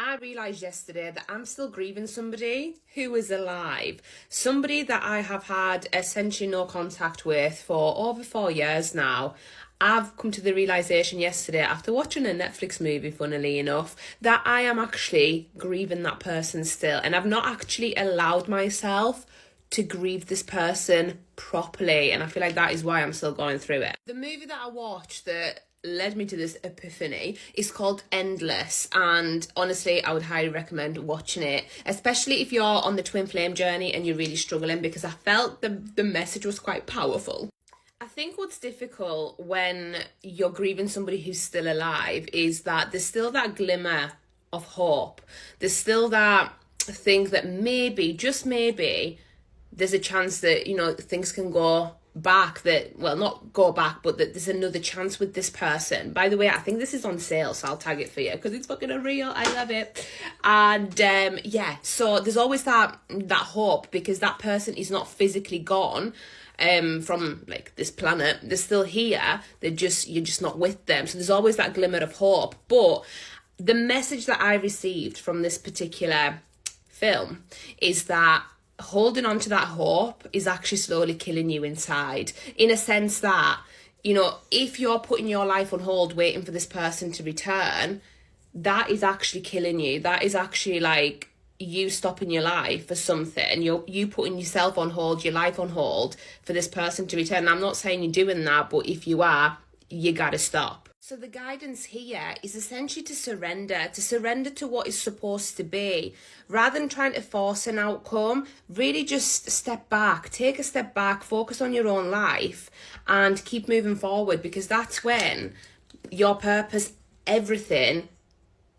I realised yesterday that I'm still grieving somebody who is alive. Somebody that I have had essentially no contact with for over 4 years now. I've come to the realisation yesterday, after watching a Netflix movie, funnily enough, that I am actually grieving that person still. And I've not actually allowed myself to grieve this person properly. And I feel like that is why I'm still going through it. The movie that I watched that led me to this epiphany is called Endless, and honestly I would highly recommend watching it, especially if you're on the twin flame journey and you're really struggling, because I felt the message was quite powerful. I think what's difficult when you're grieving somebody who's still alive is that there's still that glimmer of hope. There's still that thing that maybe, just maybe, there's a chance that, you know, things can go back, that, well, not go back, but that there's another chance with this person. By the way, I think this is on sale, so I'll tag it for you because it's fucking unreal. I love it. And yeah, so there's always that hope, because that person is not physically gone from like this planet. They're still here. You're just not with them. So there's always that glimmer of hope. But the message that I received from this particular film is that holding on to that hope is actually slowly killing you inside, in a sense that, you know, if you're putting your life on hold waiting for this person to return, that is actually killing you. That is actually like you stopping your life for something. You putting yourself on hold, your life on hold for this person to return. And I'm not saying you're doing that, but if you are, you gotta stop. So the guidance here is essentially to surrender to what is supposed to be. Rather than trying to force an outcome, really just step back, take a step back, focus on your own life and keep moving forward, because that's when your purpose, everything,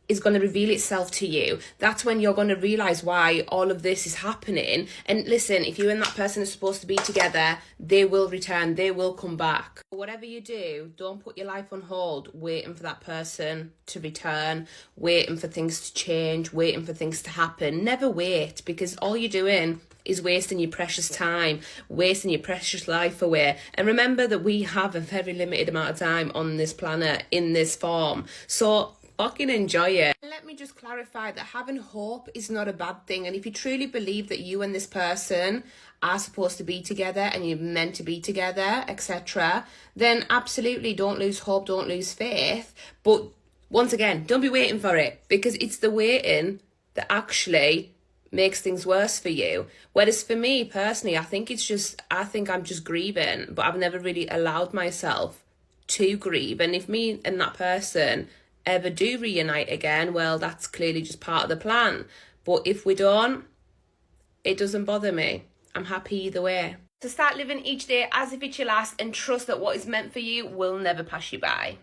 is going to reveal itself to you. That's when you're going to realise why all of this is happening. And listen, if you and that person are supposed to be together, they will return, they will come back. Whatever you do, don't put your life on hold waiting for that person to return, waiting for things to change, waiting for things to happen. Never wait, because all you're doing is wasting your precious time, wasting your precious life away. And remember that we have a very limited amount of time on this planet in this form. So fucking enjoy it. Let me just clarify that having hope is not a bad thing. And if you truly believe that you and this person are supposed to be together and you're meant to be together, etc., then absolutely don't lose hope, don't lose faith. But once again, don't be waiting for it, because it's the waiting that actually makes things worse for you. Whereas for me personally, I think I'm just grieving, but I've never really allowed myself to grieve. And if me and that person ever do reunite again, well, that's clearly just part of the plan. But if we don't, it doesn't bother me. I'm happy either way. So start living each day as if it's your last, and trust that what is meant for you will never pass you by.